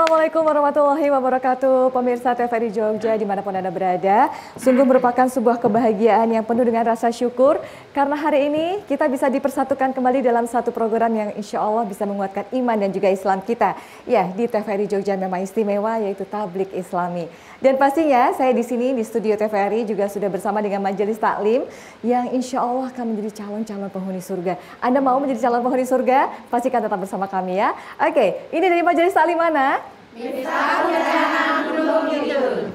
Assalamualaikum warahmatullahi wabarakatuh. Pemirsa TVRI Jogja dimanapun Anda berada, sungguh merupakan sebuah kebahagiaan yang penuh dengan rasa syukur karena hari ini kita bisa dipersatukan kembali dalam satu program yang insya Allah bisa menguatkan iman dan juga Islam kita. Ya, di TVRI Jogja memang istimewa, yaitu Tablik Islami. Dan pastinya saya di sini di studio TVRI juga sudah bersama dengan Majelis Taklim yang insya Allah akan menjadi calon-calon penghuni surga. Anda mau menjadi calon penghuni surga? Pastikan tetap bersama kami ya. Oke, ini dari Majelis Taklim mana? Miftahul Jannah Gunung Kidul.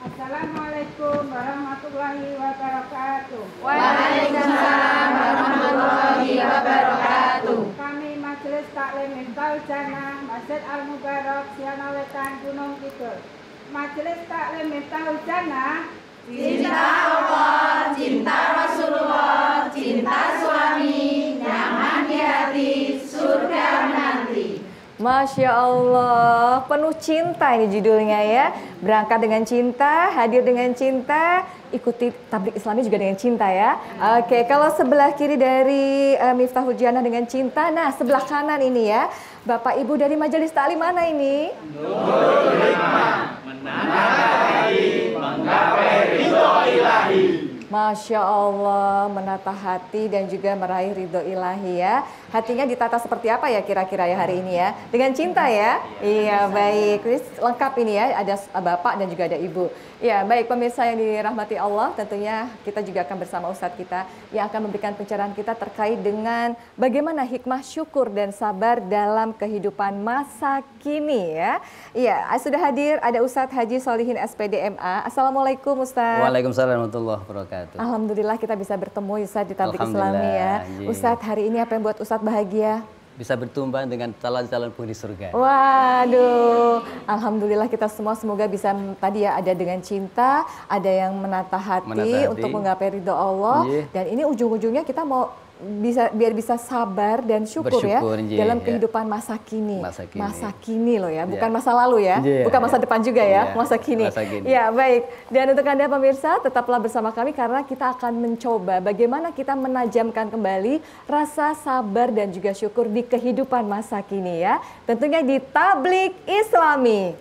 Assalamualaikum warahmatullahi wabarakatuh. Waalaikumsalam warahmatullahi wabarakatuh. Kami Majelis Taklim Miftahul Jannah Masjid Al Mubarak Siana Wetan Gunung Kidul. Majelis Taklim Miftahul Jannah, Cinta Allah, cinta Rasulullah, cinta suami, nyaman di hati, surga menanti. Masya Allah, penuh cinta ini judulnya ya. Berangkat dengan cinta, hadir dengan cinta, ikuti Tablik Islami juga dengan cinta ya. Oke, kalau sebelah kiri dari Miftahul Jannah dengan cinta, nah sebelah kanan ini ya. Bapak Ibu dari Majelis Taklim mana ini? Nurul Hikmah, menanggapi, menggapai ridho ilahi. Masya Allah, menata hati dan juga meraih ridho ilahi ya. Hatinya ditata seperti apa ya kira-kira ya hari ini ya? Dengan cinta ya? Iya baik, ini lengkap ini ya, ada bapak dan juga ada ibu. Ya baik pemirsa yang dirahmati Allah, tentunya kita juga akan bersama Ustadz kita yang akan memberikan pencerahan kita terkait dengan bagaimana hikmah syukur dan sabar dalam kehidupan masa kini ya. Iya, sudah hadir ada Ustadz Haji Solihin SPD MA. Assalamualaikum Ustadz. Waalaikumsalam warahmatullahi wabarakatuh. Alhamdulillah kita bisa bertemu Ustadz di Tablik Islami ya. Ustadz hari ini apa yang buat Ustadz bahagia? Bisa bertumbang dengan calon-calon penghuni surga. Waduh, alhamdulillah kita semua semoga bisa tadi ya ada dengan cinta, ada yang menata hati untuk menggapai ridho Allah. Dan ini ujung-ujungnya kita mau biar bisa sabar dan syukur ya dalam kehidupan masa kini. Masa kini loh ya, bukan masa lalu ya, bukan masa depan juga ya, masa kini. Ya baik, dan untuk Anda pemirsa tetaplah bersama kami karena kita akan mencoba bagaimana kita menajamkan kembali rasa sabar dan juga syukur di kehidupan masa kini ya. Tentunya di Tablik Islami.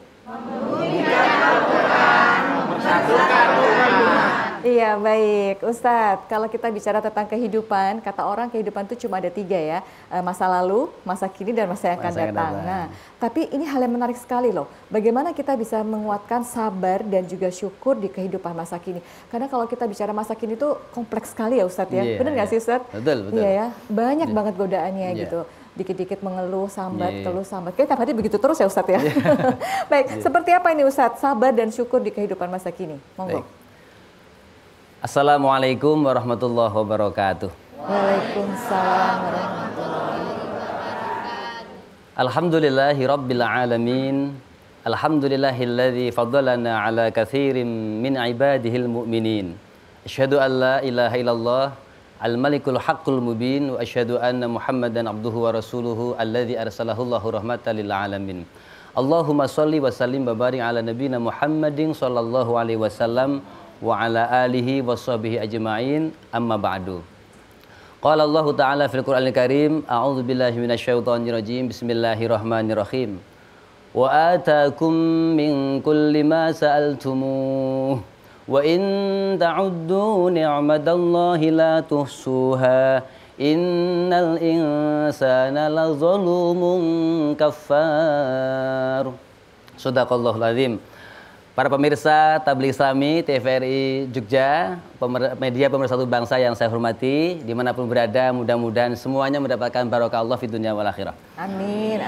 Iya baik Ustadz, kalau kita bicara tentang kehidupan, kata orang kehidupan itu cuma ada 3 ya, masa lalu, masa kini, dan masa yang akan datang. Nah, tapi ini hal yang menarik sekali loh, bagaimana kita bisa menguatkan sabar dan juga syukur di kehidupan masa kini. Karena kalau kita bicara masa kini itu kompleks sekali ya Ustadz ya, benar nggak sih Ustadz? Betul. Iya ya, banyak banget godaannya gitu. Dikit-dikit mengeluh, sambat, keluh, sambat. Kayaknya tiap hari begitu terus ya Ustadz ya. Baik, seperti apa ini Ustadz, sabar dan syukur di kehidupan masa kini? Monggo. Assalamualaikum warahmatullahi wabarakatuh. Waalaikumsalam warahmatullahi wabarakatuh. Alhamdulillahi rabbil alamin. Alhamdulillahilladzi faddalana ala katsirin min ibadihil mu'minin. Asyhadu an la ilaha illallah al-malikul haqqul mubin wa asyhadu anna Muhammadan abduhu wa rasuluhu alladzi arsalahullahu rahmatan lil alamin. Allahumma shalli wa sallim wa barik ala nabiyyina Muhammadin sallallahu alaihi wasallam wa ala alihi wa sahbihi ajma'in, amma ba'du. Qala Allah Ta'ala fil Qur'anil Karim, a'udzu billahi minasyaitonir rajim, bismillahirrahmanirrahim. Wa atakum min kulli ma sa'altumuh wa in ta'uddu ni'matallahi la tuhsuha innal insana lazalumun kafar. Shadaqallahul azim. Para pemirsa Tablik Islami TVRI Jogja, media pemersatu bangsa yang saya hormati, dimanapun berada, mudah-mudahan semuanya mendapatkan barokah Allah fi dunya wal akhirah. Amin.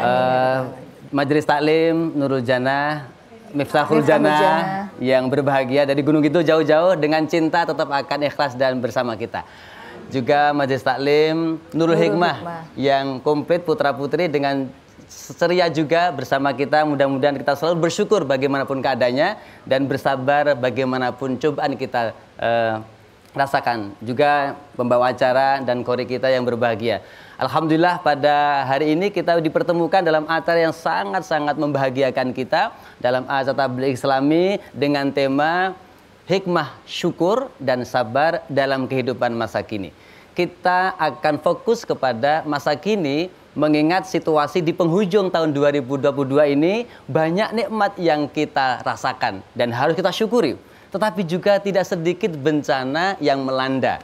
Majelis Taklim Nurul Jannah, Miftahul Jannah yang berbahagia dari Gunung Kidul jauh-jauh dengan cinta tetap akan ikhlas dan bersama kita. Juga Majelis Taklim Nurul Hikmah yang komplit putra-putri dengan ceria juga bersama kita. Mudah-mudahan kita selalu bersyukur bagaimanapun keadaannya dan bersabar bagaimanapun cobaan kita rasakan. Juga pembawa acara dan kori kita yang berbahagia. Alhamdulillah pada hari ini kita dipertemukan dalam acara yang sangat-sangat membahagiakan kita dalam acara Tablik Islami dengan tema hikmah syukur dan sabar dalam kehidupan masa kini. Kita akan fokus kepada masa kini mengingat situasi di penghujung tahun 2022 ini banyak nikmat yang kita rasakan dan harus kita syukuri. Tetapi juga tidak sedikit bencana yang melanda.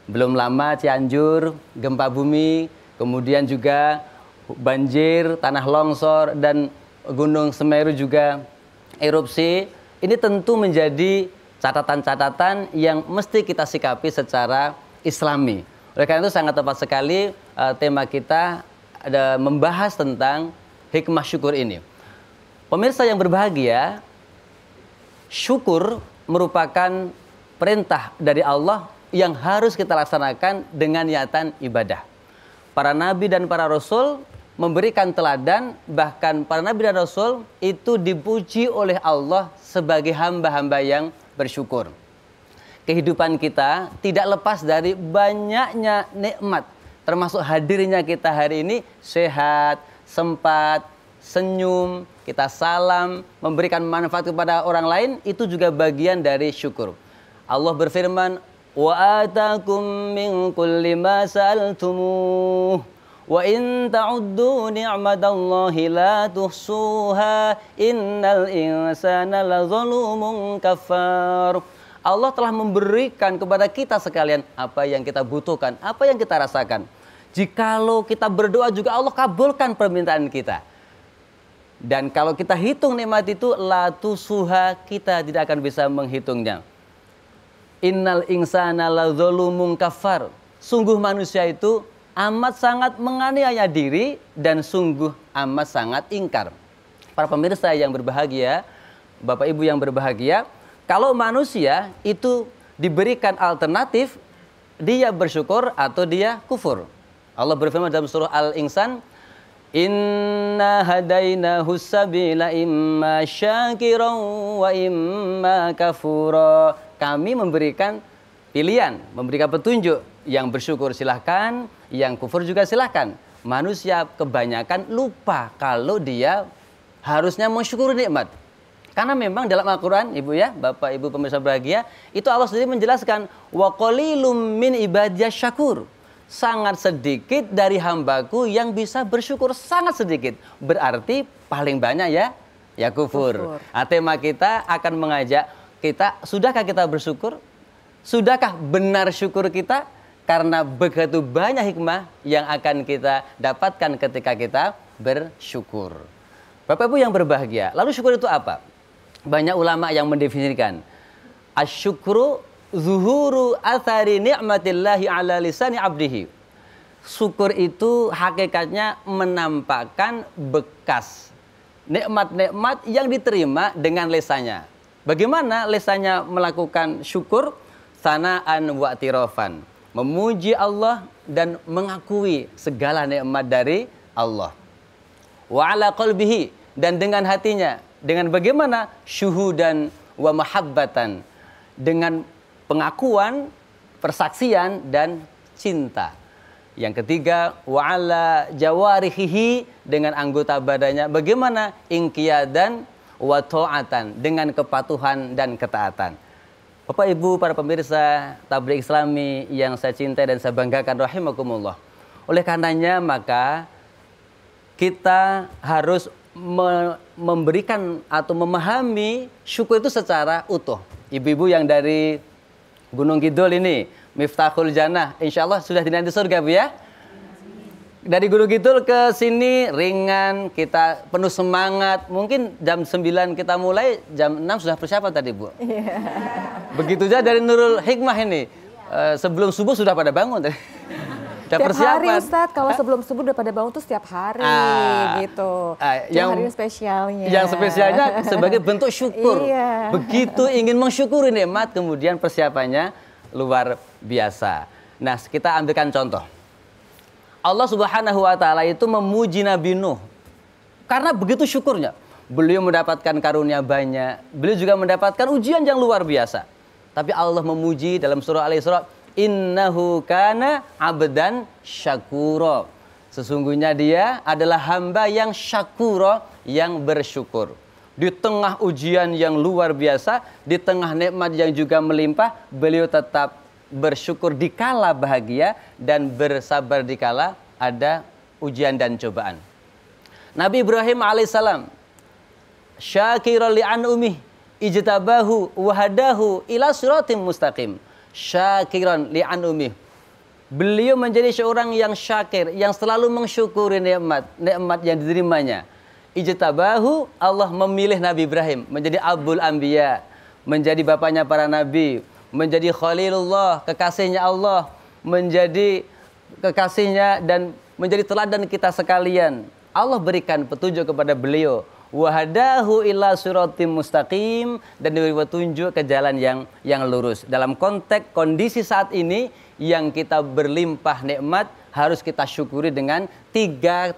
Belum lama Cianjur, gempa bumi, kemudian juga banjir, tanah longsor, dan Gunung Semeru juga erupsi. Ini tentu menjadi catatan-catatan yang mesti kita sikapi secara Islami. Oleh karena itu sangat tepat sekali tema kita ada membahas tentang hikmah syukur ini. Pemirsa yang berbahagia, syukur merupakan perintah dari Allah yang harus kita laksanakan dengan niatan ibadah. Para nabi dan para rasul memberikan teladan, bahkan para nabi dan rasul itu dipuji oleh Allah sebagai hamba-hamba yang bersyukur. Kehidupan kita tidak lepas dari banyaknya nikmat, termasuk hadirnya kita hari ini sehat, sempat, senyum, kita salam, memberikan manfaat kepada orang lain, itu juga bagian dari syukur. Allah berfirman, wa atakum min kulli ma sa'altumuh wa in ta'uddu ni'matallahi la tuhsuha innal insana lazalumun kafar. Allah telah memberikan kepada kita sekalian apa yang kita butuhkan, apa yang kita rasakan. Jikalau kita berdoa juga Allah kabulkan permintaan kita. Dan kalau kita hitung nikmat itu, la tusuha, kita tidak akan bisa menghitungnya. Innal insana lazalumun kafar. Sungguh manusia itu amat sangat menganiaya diri dan sungguh amat sangat ingkar. Para pemirsa yang berbahagia, Bapak Ibu yang berbahagia, kalau manusia itu diberikan alternatif, dia bersyukur atau dia kufur. Allah berfirman dalam surah Al-Insan, Inna hadainahu sabila imma syakiran wa imma kafura. Kami memberikan pilihan, memberikan petunjuk. Yang bersyukur silahkan, yang kufur juga silahkan. Manusia kebanyakan lupa kalau dia harusnya mensyukuri nikmat. Karena memang dalam Al-Quran, Ibu ya, Bapak Ibu pemirsa berbahagia, itu Allah sendiri menjelaskan, wa qalilum min ibadiyas syakur. Sangat sedikit dari hambaku yang bisa bersyukur, sangat sedikit. Berarti paling banyak ya kufur. Nah, tema kita akan mengajak kita, sudahkah kita bersyukur? Sudahkah benar syukur kita? Karena begitu banyak hikmah yang akan kita dapatkan ketika kita bersyukur. Bapak Ibu yang berbahagia, lalu syukur itu apa? Banyak ulama yang mendefinisikan asyukru zuhuru athari ni'matillahi ala lisani abdihi. Syukur itu hakikatnya menampakkan bekas nikmat-nikmat yang diterima dengan lisannya. Bagaimana lisannya melakukan syukur? Sana'an wa tirafan, memuji Allah dan mengakui segala nikmat dari Allah. Wa ala qalbihi, dan dengan hatinya. Dengan bagaimana? Syuhudan wa mahabbatan, dengan pengakuan, persaksian, dan cinta. Yang ketiga, wa ala jawarihihi, dengan anggota badannya. Bagaimana? Inqiyadan wa ta'atan, dengan kepatuhan dan ketaatan. Bapak Ibu para pemirsa Tabligh Islami yang saya cintai dan saya banggakan rahimakumullah. Oleh karenanya maka kita harus memberikan atau memahami syukur itu secara utuh. Ibu-ibu yang dari Gunung Kidul ini, Miftahul Jannah, insya Allah sudah dinanti surga, Bu ya. Dari Gunung Kidul ke sini ringan, kita penuh semangat. Mungkin jam 9 kita mulai, jam 6 sudah persiapan tadi, Bu. Begitu saja dari Nurul Hikmah ini. Sebelum subuh sudah pada bangun. Setiap hari Ustadz, kalau sebelum subuh udah pada bangun tuh setiap hari gitu. Yang hari spesialnya. Yang spesialnya sebagai bentuk syukur. Iya. Begitu ingin mensyukuri nikmat, kemudian persiapannya luar biasa. Nah, kita ambilkan contoh. Allah Subhanahu wa Ta'ala itu memuji Nabi Nuh karena begitu syukurnya. Beliau mendapatkan karunia banyak, beliau juga mendapatkan ujian yang luar biasa. Tapi Allah memuji dalam surah Al-Isra, innahu kana abdan syakura. Sesungguhnya dia adalah hamba yang syakura, yang bersyukur. Di tengah ujian yang luar biasa, di tengah nikmat yang juga melimpah, beliau tetap bersyukur dikala bahagia dan bersabar dikala ada ujian dan cobaan. Nabi Ibrahim alaihissalam syakiran li'an umih ijtabahu wahadahu ila siratim mustaqim. Syakiran li'an umih. Beliau menjadi seorang yang syakir, yang selalu mensyukuri nikmat yang diterimanya. Ijtabahu, Allah memilih Nabi Ibrahim menjadi abul anbiya, menjadi bapaknya para nabi, menjadi khalilullah, kekasihnya Allah, menjadi kekasihnya dan menjadi teladan kita sekalian. Allah berikan petunjuk kepada beliau. Wahadahu ila siratim mustaqim, dan diberi petunjuk ke jalan yang lurus. Dalam konteks kondisi saat ini yang kita berlimpah nikmat, harus kita syukuri dengan tiga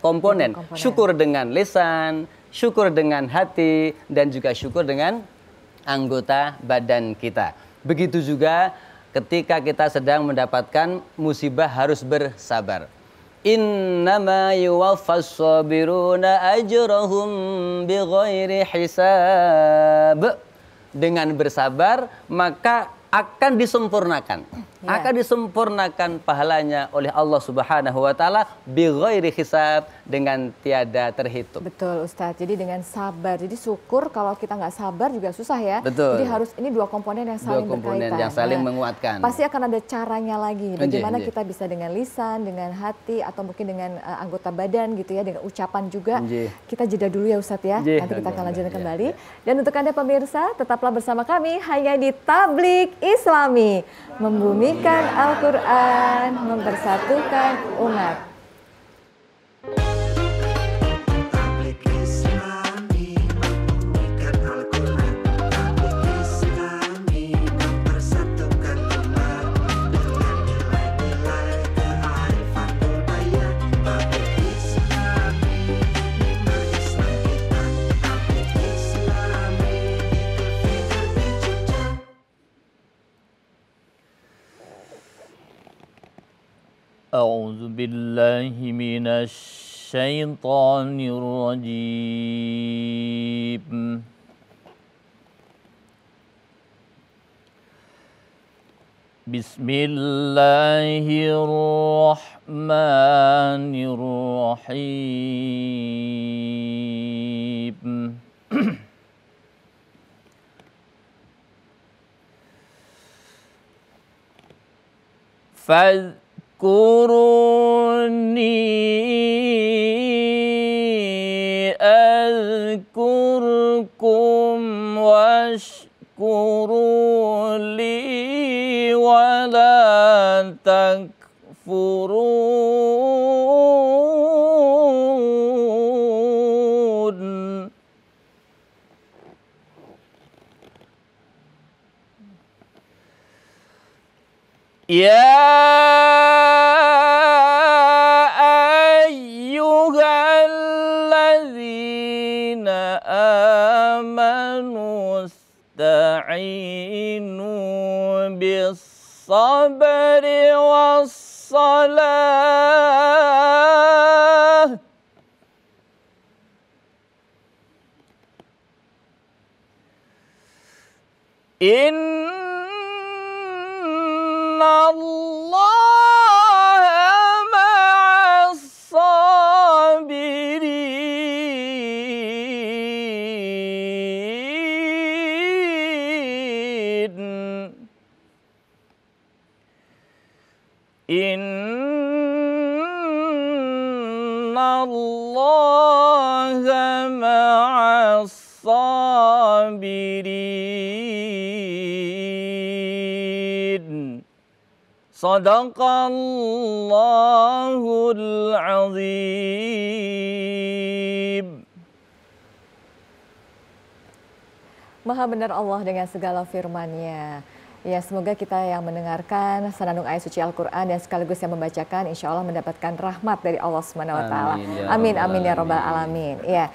komponen. Syukur dengan lisan, syukur dengan hati, dan juga syukur dengan anggota badan kita. Begitu juga ketika kita sedang mendapatkan musibah, harus bersabar. Innama yuwaffas sabiruna ajrahum bighairi hisab. Dengan bersabar maka akan disempurnakan. Akan disempurnakan pahalanya oleh Allah Subhanahu wa taala bighairi hisab, dengan tiada terhitung. Betul Ustadz. Jadi dengan sabar. Jadi syukur, kalau kita nggak sabar juga susah ya. Betul. Jadi harus ini dua komponen yang saling berkaitan. Yang saling menguatkan. Pasti akan ada caranya lagi. Bagaimana kita bisa dengan lisan, dengan hati, atau mungkin dengan anggota badan gitu ya, dengan ucapan juga. Kita jeda dulu ya Ustadz ya. Nanti kita akan lanjutkan kembali. Dan untuk Anda pemirsa, tetaplah bersama kami hanya di Tablik Islami, membumikan Al-Quran, mempersatukan umat. Tablik Islami, membumikan Al-Quran. Tablik Islami, mempersatukan umat dengan nilai-nilai kearifan budaya. Tablik Islami, bimbel Islam kita. Tablik Islami, di dijejak. أعوذ بالله من الشيطان الرجيم بسم الله الرحمن الرحيم اذكروني أذكركم واشكروا لي ولا تكفرون يا أيها الذين آمنوا استعينوا بالصبر والصلاة إن الله مع الصابرين إن الله مع الصابرين Sadaqallahul azim. Maha benar Allah dengan segala firman-Nya. Ya, semoga kita yang mendengarkan senandung ayat suci Al-Quran dan sekaligus yang membacakan, insya Allah mendapatkan rahmat dari Allah Subhanahu wa Ta'ala. Amin, amin ya Rabbal Alamin. Ya,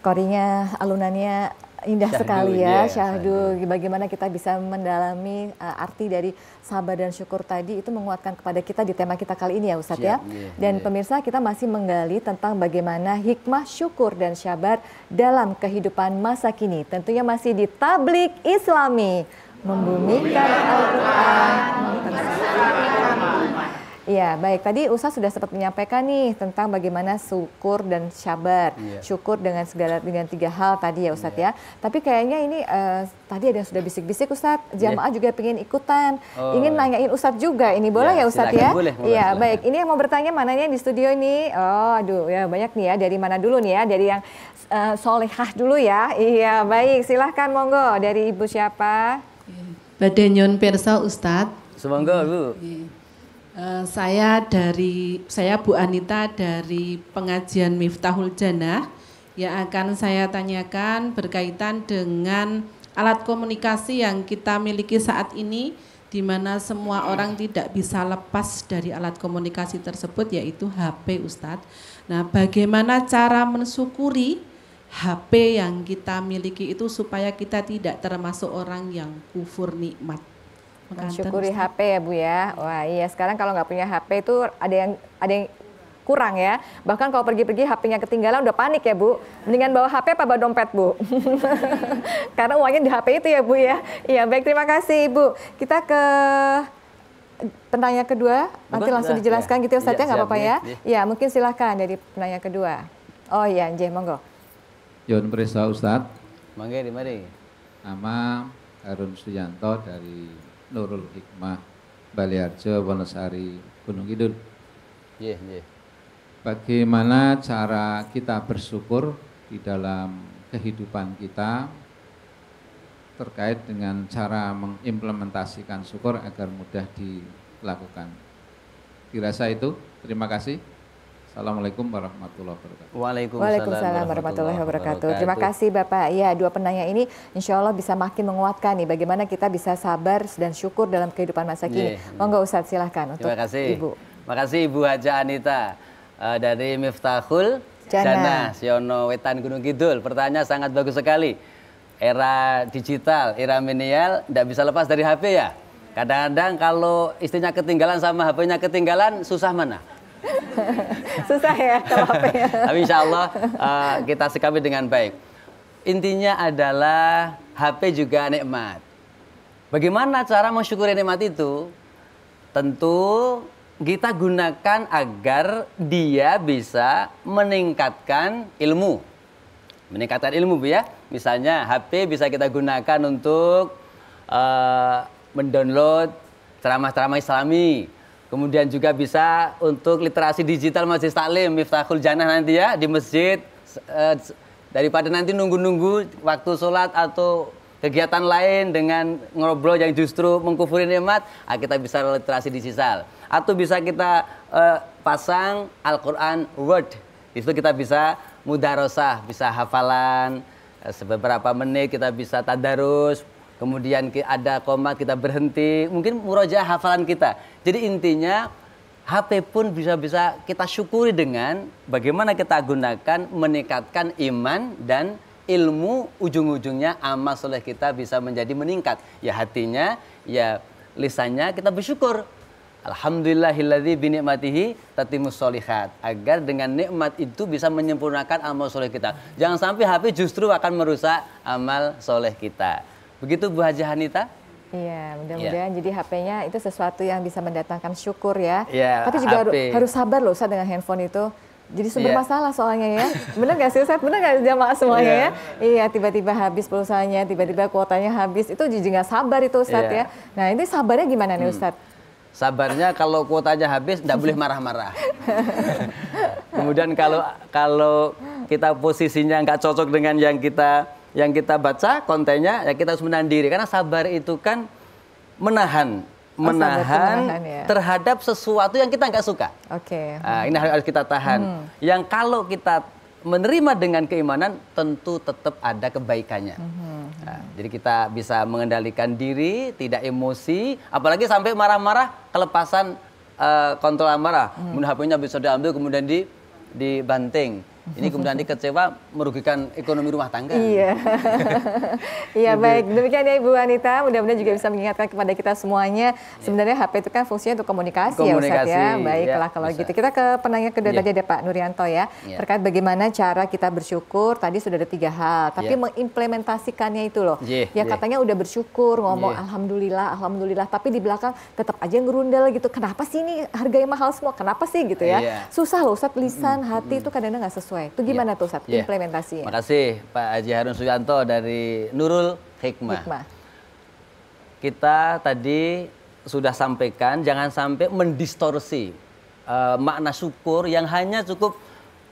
korinya, alunannya indah sekali ya, syahdu. Bagaimana kita bisa mendalami arti dari sabar dan syukur tadi, itu menguatkan kepada kita di tema kita kali ini ya Ustadz ya. Dan pemirsa, kita masih menggali tentang bagaimana hikmah syukur dan sabar dalam kehidupan masa kini. Tentunya masih di Tablik Islami, membumikan Al-Quran, mempersatukan umat. Iya, baik. Tadi Ustadz sudah sempat menyampaikan nih tentang bagaimana syukur dan sabar. Syukur dengan 3 hal tadi ya Ustadz ya. Tapi kayaknya ini tadi ada yang sudah bisik-bisik Ustadz. Jamaah juga pengen ikutan. Ingin nanyain Ustadz juga. Ini boleh ya Ustadz ya? Boleh, Iya, baik. Ini yang mau bertanya mananya di studio ini? Oh, aduh ya banyak nih ya. Dari mana dulu nih ya? Dari yang solehah dulu ya. Iya, baik. Silahkan monggo. Dari Ibu siapa? Badhe nyun pirsa Ustadz. Semoga Bu. Saya Bu Anita dari pengajian Miftahul Jannah. Yang akan saya tanyakan berkaitan dengan alat komunikasi yang kita miliki saat ini, di mana semua orang tidak bisa lepas dari alat komunikasi tersebut, yaitu HP Ustadz. Nah, bagaimana cara mensyukuri HP yang kita miliki itu supaya kita tidak termasuk orang yang kufur nikmat? Mensyukuri HP ya Bu ya. Wah iya, sekarang kalau nggak punya HP itu ada yang kurang ya. Bahkan kalau pergi-pergi HP-nya ketinggalan udah panik ya Bu. Mendingan bawa HP apa bawa dompet Bu? Karena uangnya di HP itu ya Bu ya. Iya baik, terima kasih Ibu. Kita ke penanya kedua. Nanti langsung dijelaskan gitu ya Ustaz ya, nggak apa-apa ya. Iya mungkin silahkan dari penanya kedua. Oh iya Nje, monggo. Yon Presa Ustadz. Mangga di mari. Nama Harun Suyanto dari Nurul Hikmah Baliarjo Wonosari Gunung Kidul. Bagaimana cara kita bersyukur di dalam kehidupan kita terkait dengan cara mengimplementasikan syukur agar mudah dilakukan. Dirasa itu. Terima kasih. Assalamualaikum warahmatullahi wabarakatuh. Waalaikumsalam warahmatullahi wabarakatuh. Terima kasih Bapak. Ya, dua penanya ini insya Allah bisa makin menguatkan nih bagaimana kita bisa sabar dan syukur dalam kehidupan masa kini. Monggo Ustadz silahkan untuk Ibu. Terima kasih Ibu Haja Anita dari Miftahul Jannah, Siono Wetan Gunung Kidul. Pertanyaan sangat bagus sekali. Era digital, era milenial tidak bisa lepas dari HP ya. Kadang-kadang kalau istrinya ketinggalan sama HP-nya ketinggalan, susah mana? Susah ya kalau HP-nya. Tapi insya Allah kita sikapi dengan baik. Intinya adalah HP juga nikmat. Bagaimana cara mensyukuri nikmat itu? Tentu kita gunakan agar dia bisa meningkatkan ilmu. Meningkatkan ilmu Bu ya. Misalnya HP bisa kita gunakan untuk mendownload ceramah-ceramah Islami. Kemudian juga bisa untuk literasi digital Majelis Taklim Miftahul Jannah nanti ya di masjid, daripada nanti nunggu-nunggu waktu sholat atau kegiatan lain dengan ngobrol yang justru mengkufuri nikmat, kita bisa literasi digital. Atau bisa kita pasang Al-Quran Word, itu kita bisa mudarosah, bisa hafalan, beberapa menit kita bisa tadarus. Kemudian ada komat kita berhenti, mungkin murojaah hafalan kita. Jadi intinya HP pun bisa kita syukuri dengan bagaimana kita gunakan meningkatkan iman dan ilmu, ujung-ujungnya amal soleh kita bisa menjadi meningkat. Ya hatinya, ya lisannya kita bersyukur. Alhamdulillahilladzi binikmatihi tatimmus sholihat. Agar dengan nikmat itu bisa menyempurnakan amal soleh kita. Jangan sampai HP justru akan merusak amal soleh kita. Begitu Bu Haji Hanita? Iya, mudah-mudahan jadi HP-nya itu sesuatu yang bisa mendatangkan syukur ya. Ya, tapi juga harus sabar loh Ustaz dengan handphone itu. Jadi sumber masalah soalnya ya. Bener gak sih Ustaz? Bener gak jamaah semuanya ya? Iya, tiba-tiba habis pulsanya, tiba-tiba kuotanya habis. Itu jadi gak sabar itu Ustaz ya. Nah ini sabarnya gimana nih Ustaz? Sabarnya kalau kuotanya habis, tidak boleh marah-marah. Kemudian kalau kita posisinya nggak cocok dengan yang kita baca kontennya, ya kita harus menahan diri. Karena sabar itu kan menahan ya, terhadap sesuatu yang kita nggak suka. Oke. Nah, ini harus kita tahan. Yang kalau kita menerima dengan keimanan, tentu tetap ada kebaikannya. Nah, jadi kita bisa mengendalikan diri, tidak emosi, apalagi sampai marah-marah, kelepasan kontrol amarah. Kemudian HP-nya bisa diambil, kemudian dibanting. Ini kemudian kecewa merugikan ekonomi rumah tangga. Iya. Iya, baik. Demikian ya Ibu Anita, mudah-mudahan juga bisa mengingatkan kepada kita semuanya. Sebenarnya HP itu kan fungsinya untuk komunikasi ya Ustadz ya. Baiklah kalau gitu. Kita ke penanya kedua tadi ada Pak Nuryanto ya. Terkait bagaimana cara kita bersyukur, tadi sudah ada 3 hal. Tapi mengimplementasikannya itu loh. Ya katanya udah bersyukur, ngomong alhamdulillah, alhamdulillah. Tapi di belakang tetap aja ngerundel gitu. Kenapa sih ini harganya mahal semua? Kenapa sih gitu ya? Susah loh Ustadz, lisan, hati itu kadang-kadang nggak sesuai. Itu gimana tuh Ustadz implementasinya? Makasih Pak Haji Harun Suyanto dari Nurul Hikmah. Kita tadi sudah sampaikan jangan sampai mendistorsi makna syukur yang hanya cukup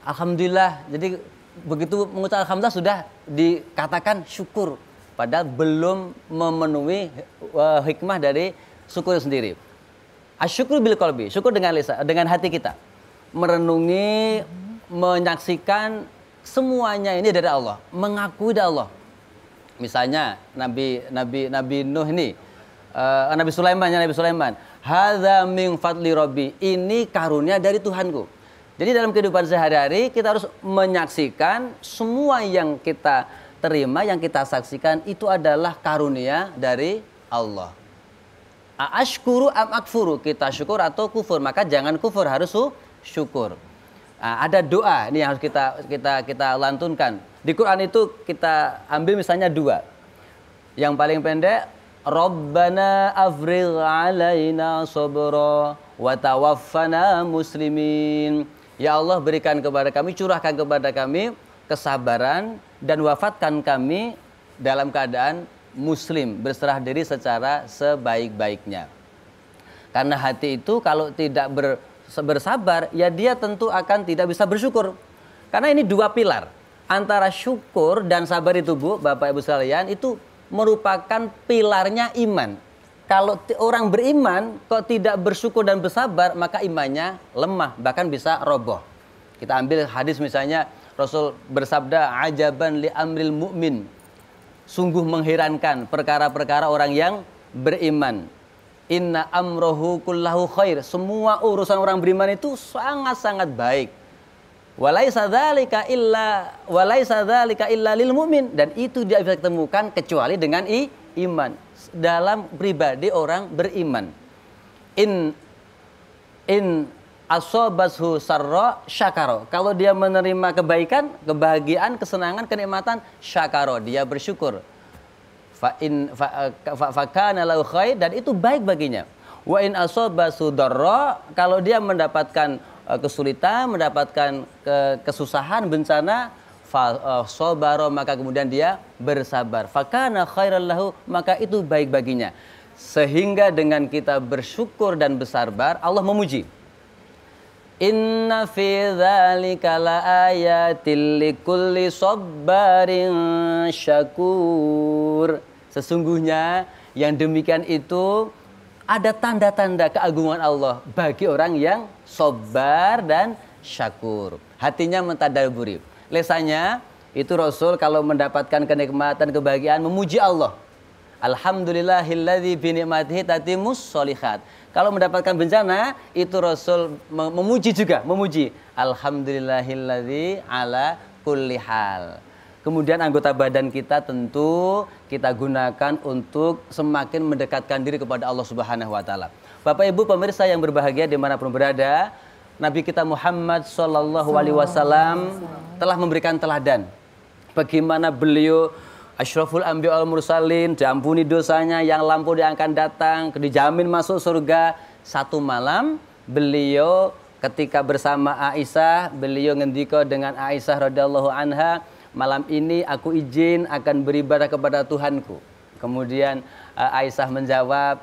alhamdulillah. Jadi begitu mengucap alhamdulillah sudah dikatakan syukur, padahal belum memenuhi hikmah dari syukur sendiri. Asyukru bil qalbi, syukur dengan lisan, dengan hati kita. Merenungi, menyaksikan semuanya ini dari Allah, mengakui dari Allah. Misalnya Nabi Nuh ini, Nabi Sulaiman, hadza min fadli rabbi, ini karunia dari Tuhanku. Jadi dalam kehidupan sehari-hari kita harus menyaksikan semua yang kita terima, yang kita saksikan itu adalah karunia dari Allah. Ashkuru am akfuru, kita syukur atau kufur, maka jangan kufur, harus syukur. Ada doa ini yang harus kita lantunkan. Di Quran itu kita ambil misalnya 2. Yang paling pendek, Rabbana afrigh alaina sabra wa tawaffana muslimin. Ya Allah, berikan kepada kami, curahkan kepada kami kesabaran dan wafatkan kami dalam keadaan muslim, berserah diri secara sebaik-baiknya. Karena hati itu kalau tidak bersabar, ya dia tentu akan tidak bisa bersyukur. Karena ini 2 pilar. Antara syukur dan sabar itu Bu, Bapak Ibu sekalian, itu merupakan pilarnya iman. Kalau orang beriman kok tidak bersyukur dan bersabar, maka imannya lemah, bahkan bisa roboh. Kita ambil hadis misalnya, Rasul bersabda, ajaban li amril mu'min. Sungguh mengherankan perkara-perkara orang yang beriman. Inna amrohu kullahu khair. Semua urusan orang beriman itu sangat-sangat baik. Walaisa dzalika illa lil mu'min. Dan itu dia bisa ditemukan kecuali dengan iman. Dalam pribadi orang beriman. In asobathu sarra syakaro. Kalau dia menerima kebaikan, kebahagiaan, kesenangan, kenikmatan, syakaro, dia bersyukur. Fakana lahu khair, dan itu baik baginya. Wa in asobathu darra, kalau dia mendapatkan kesulitan, mendapatkan kesusahan, bencana, sabaro, maka kemudian dia bersabar. Fakana khairal lahu, maka itu baik baginya. Sehingga dengan kita bersyukur dan bersabar, Allah memuji. Inna fi dzalika laayatil likulli sabbarin syakur. Sesungguhnya yang demikian itu ada tanda-tanda keagungan Allah bagi orang yang sabar dan syakur. Hatinya mentadabburi. Lisannya itu Rasul kalau mendapatkan kenikmatan, kebahagiaan memuji Allah. Alhamdulillahilladzi bi ni'matihi tatimmus sholihat. Kalau mendapatkan bencana, itu Rasul memuji juga, memuji. Alhamdulillahilladzi ala kulli hal. Kemudian anggota badan kita tentu kita gunakan untuk semakin mendekatkan diri kepada Allah Subhanahu wa taala. Bapak Ibu pemirsa yang berbahagia dimanapun berada, Nabi kita Muhammad sallallahu alaihi wasallam telah memberikan teladan bagaimana beliau Asyraful Anbiya wal Mursalin, diampuni dosanya, yang lampau dia akan datang, dijamin masuk surga. Satu malam beliau ketika bersama Aisyah, beliau ngendika dengan Aisyah radhiyallahu anha, malam ini aku izin akan beribadah kepada Tuhanku. Kemudian Aisyah menjawab,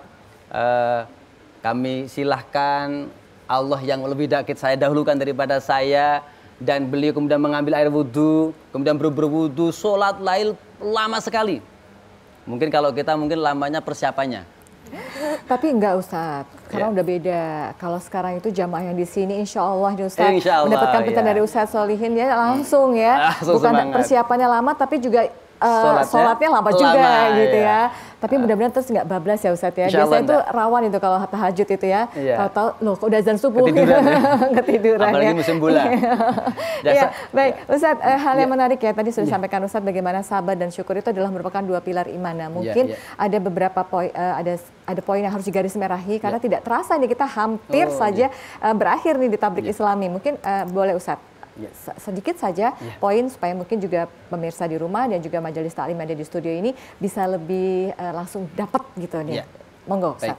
kami silahkan, Allah yang lebih dekat saya dahulukan daripada saya. Dan beliau kemudian mengambil air wudhu, kemudian berwudhu, sholat lail lama sekali. Mungkin kalau kita mungkin lamanya persiapannya. Tapi enggak Ustadz, karena udah beda. Kalau sekarang itu jamaah yang di sini insya Allah Ustadz mendapatkan pesan dari Ustadz Solihin ya langsung ya. Bukan semangat. Persiapannya lama tapi juga sholatnya lama juga gitu ya. Tapi mudah-mudahan terus nggak bablas ya Ustadz ya. Biasanya itu rawan itu kalau tahajud itu ya. Tahu-tahu loh udah azan subuh. Ketiduran ya. Ketiduran apalagi musim bulan. Iya, baik Ustadz, hal yang menarik ya tadi sudah disampaikan Ustadz bagaimana sabar dan syukur itu adalah merupakan dua pilar iman. Nah, mungkin ada beberapa poin ada poin yang harus digarismerahi karena tidak terasa nih kita hampir saja berakhir nih di Tablik Islami. Mungkin boleh Ustadz sedikit saja poin supaya mungkin juga pemirsa di rumah dan juga majelis taklim ada di studio ini bisa lebih langsung dapat gitu nih. Monggo Ustaz.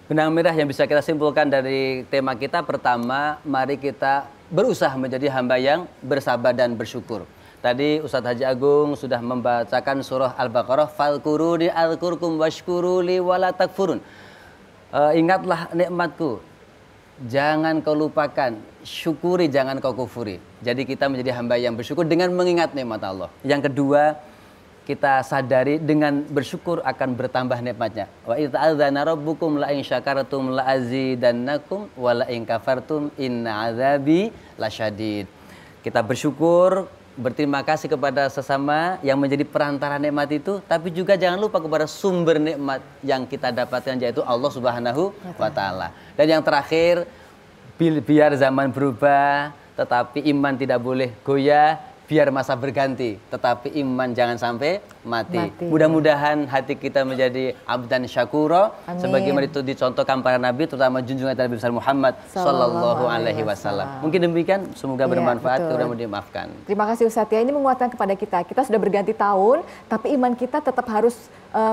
Benang merah yang bisa kita simpulkan dari tema kita, pertama, mari kita berusaha menjadi hamba yang bersabar dan bersyukur. Tadi Ustadz Haji Agung sudah membacakan surah Al-Baqarah, falkuruni alkurkum washkuruli wala takfurun. Ingatlah nikmatku, jangan kau lupakan, syukuri jangan kau kufuri. Jadi kita menjadi hamba yang bersyukur dengan mengingat nikmat Allah. Yang kedua, kita sadari dengan bersyukur akan bertambah nikmatnya. Wa idza adzana rabbukum la in syakartum la azidannakum wa la in kafartum inna adzabi lasyadid. Kita bersyukur, berterima kasih kepada sesama yang menjadi perantara nikmat itu, tapi juga jangan lupa kepada sumber nikmat yang kita dapatkan, yaitu Allah Subhanahu wa Ta'ala. Dan yang terakhir, biar zaman berubah, tetapi iman tidak boleh goyah. Biar masa berganti, tetapi iman jangan sampai mati. Mudah-mudahan hati kita menjadi abdan syakuro, sebagaimana itu dicontohkan para nabi, terutama junjungan Nabi besar Muhammad Sallallahu Alaihi Wasallam. Mungkin demikian, semoga bermanfaat, kurang dimaafkan. Terima kasih Ustadz ya, ini menguatkan kepada kita. Kita sudah berganti tahun, tapi iman kita tetap harus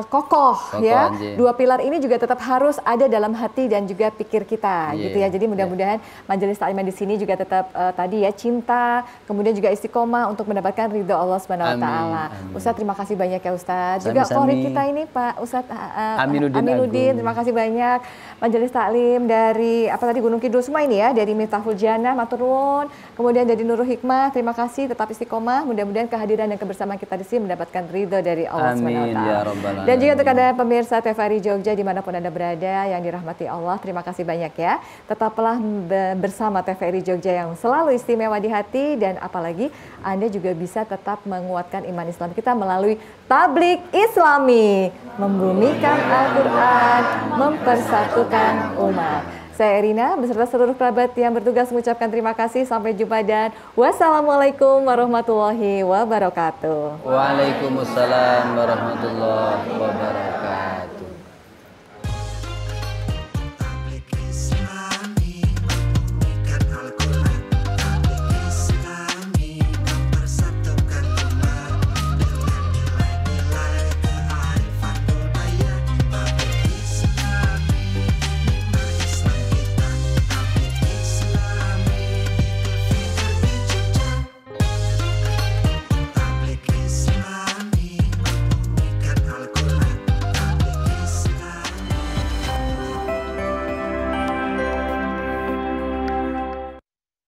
kokoh ya. Dua pilar ini juga tetap harus ada dalam hati dan juga pikir kita, gitu ya. Jadi mudah-mudahan majelis taklim di sini juga tetap tadi ya cinta, kemudian juga istiqomah untuk mendapatkan ridho Allah Subhanahu wa Ta'ala. Ustadz terima kasih banyak ya Ustadz. Juga qori kita ini Pak Ustadz Aminuddin, terima kasih banyak. Majelis taklim dari Gunung Kidul semua ini ya, dari Miftahul Jannah, matur nuwun, kemudian dari Nurul Hikmah, terima kasih, tetap istiqomah. Mudah-mudahan kehadiran dan kebersamaan kita di sini mendapatkan ridho dari Allah Subhanahu wa Ta'ala. Dan juga untuk Anda pemirsa TVRI Jogja dimanapun Anda berada yang dirahmati Allah, terima kasih banyak ya. Tetaplah bersama TVRI Jogja yang selalu istimewa di hati, dan apalagi Anda juga bisa tetap menguatkan iman Islam kita melalui Tablik Islami, membumikan Al-Quran, mempersatukan umat. Saya Erina beserta seluruh kerabat yang bertugas mengucapkan terima kasih. Sampai jumpa dan wassalamualaikum warahmatullahi wabarakatuh. Waalaikumsalam warahmatullahi wabarakatuh.